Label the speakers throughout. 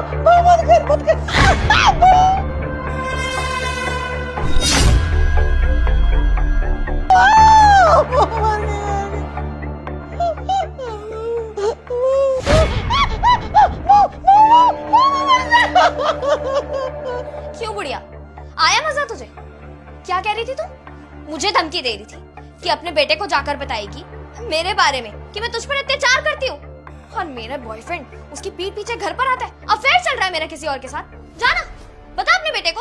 Speaker 1: मत कर मत कर।
Speaker 2: क्यों बुढ़िया, आया मजा तुझे? क्या कह रही थी तू? मुझे धमकी दे रही थी कि अपने बेटे को जाकर बताएगी मेरे बारे में कि मैं तुझ पर अत्याचार करती हूँ, और मेरा बॉयफ्रेंड उसकी पीठ पीछे घर पर आता है, अफेयर चल रहा है मेरा किसी और के साथ। जाना बता अपने बेटे को।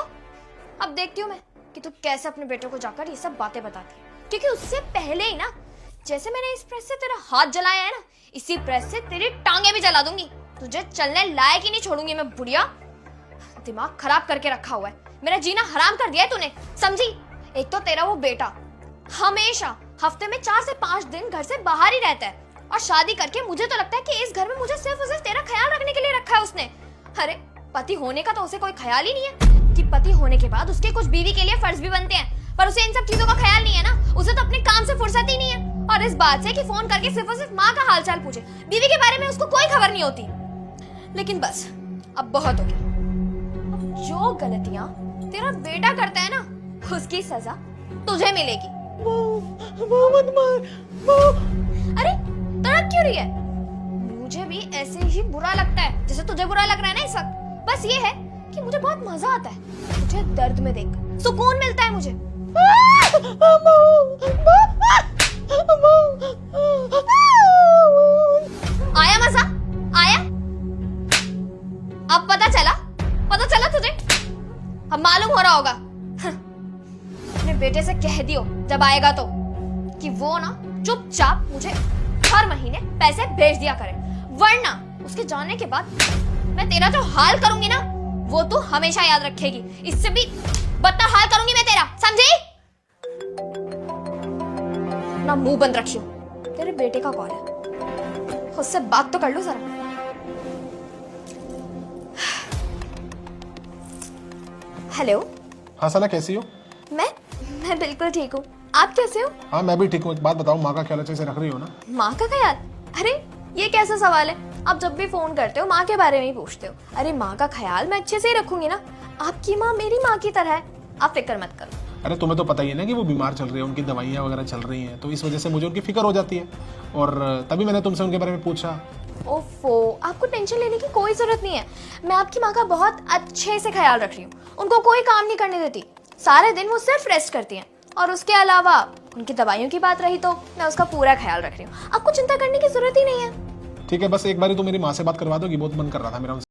Speaker 2: अब देखती हूँ मैं कि तू कैसे अपने बेटे को जाकर ये सब बातें बताती है, क्योंकि उससे पहले ही ना, जैसे मैंने इस प्रेस से तेरा हाथ जलाया है ना, इसी प्रेस से तेरी टांगे भी जला दूंगी। तुझे चलने लायक ही नहीं छोड़ूंगी मैं बुढ़िया। दिमाग खराब करके रखा हुआ है, मेरा जीना हराम कर दिया है तूने, समझी? एक तो तेरा वो बेटा हमेशा हफ्ते में 4 से 5 दिन घर से बाहर ही रहता है, और शादी करके मुझे तो लगता है कि इस घर में मुझे सिर्फ और सिर्फ तेरा ख्याल रखने के लिए रखा है उसने। अरे पति होने का तो उसे कोई ख्याल ही नहीं है कि पति होने के बाद उसके कुछ बीवी के लिए फर्ज भी बनते हैं, पर उसे इन सब चीजों का ख्याल नहीं है ना। उसे तो अपने काम से फुर्सत ही नहीं है, और इस बात से कि फोन करके सिर्फ और सिर्फ माँ का हालचाल पूछे, बीवी के बारे में उसको कोई खबर नहीं होती। लेकिन बस अब बहुत हो गया। जो गलतियां तेरा बेटा करता है ना, उसकी सजा तुझे मिलेगी।
Speaker 1: मत मार।
Speaker 2: अरे तड़प क्यों रही है? मुझे भी ऐसे ही बुरा लगता है जैसे तुझे बुरा लग रहा है ना इस वक्त। बस ये है कि मुझे बहुत मजा आता है मुझे दर्द में देख, सुकून मिलता है मुझे। आया मजा? आया? अब पता चला तुझे? अब मालूम हो रहा होगा। अपने बेटे से कह दियो जब आएगा तो कि वो ना चुपचाप मुझे हर महीने पैसे भेज दिया करे, वरना उसके जाने के बाद मैं तेरा जो हाल करूंगी ना, वो तू हमेशा याद रखेगी। इससे भी बदतर हाल करूंगी मैं तेरा, समझी? ना मुंह बंद रखियो। तेरे बेटे का कॉल है, उससे बात तो कर लो जरा। हेलो।
Speaker 3: हाँ साला कैसी हो?
Speaker 2: मैं बिल्कुल ठीक हूँ, आप कैसे हो?
Speaker 3: हाँ मैं भी ठीक हूँ। एक बात बताओ, माँ का ख्याल अच्छे से रख रही हो ना?
Speaker 2: माँ का ख्याल? अरे ये कैसा सवाल है? आप जब भी फोन करते हो माँ के बारे में ही पूछते हो। अरे माँ का ख्याल मैं अच्छे से ही रखूंगी ना, आपकी माँ मेरी माँ की तरह है, आप फिक्र मत करो।
Speaker 3: अरे तुम्हें तो पता ही है ना कि वो बीमार चल रही है, उनकी दवाइयाँ वगैरह चल रही हैं, तो इस वजह से मुझे उनकी फिक्र हो जाती है, और तभी मैंने तुमसे उनके बारे में पूछा।
Speaker 2: ओफो, आपको टेंशन लेने की कोई जरूरत नहीं है। मैं आपकी माँ का बहुत अच्छे से ख्याल रख रही हूँ, उनको कोई काम नहीं करने देती, सारे दिन वो सिर्फ रेस्ट करती हैं, और उसके अलावा उनकी दवाइयों की बात रही तो मैं उसका पूरा ख्याल रख रही हूँ। आपको चिंता करने की जरूरत ही नहीं है।
Speaker 3: ठीक है, बस एक बार तो मेरी माँ से बात करवा दो कि बहुत मन कर रहा था मेरा उनसे।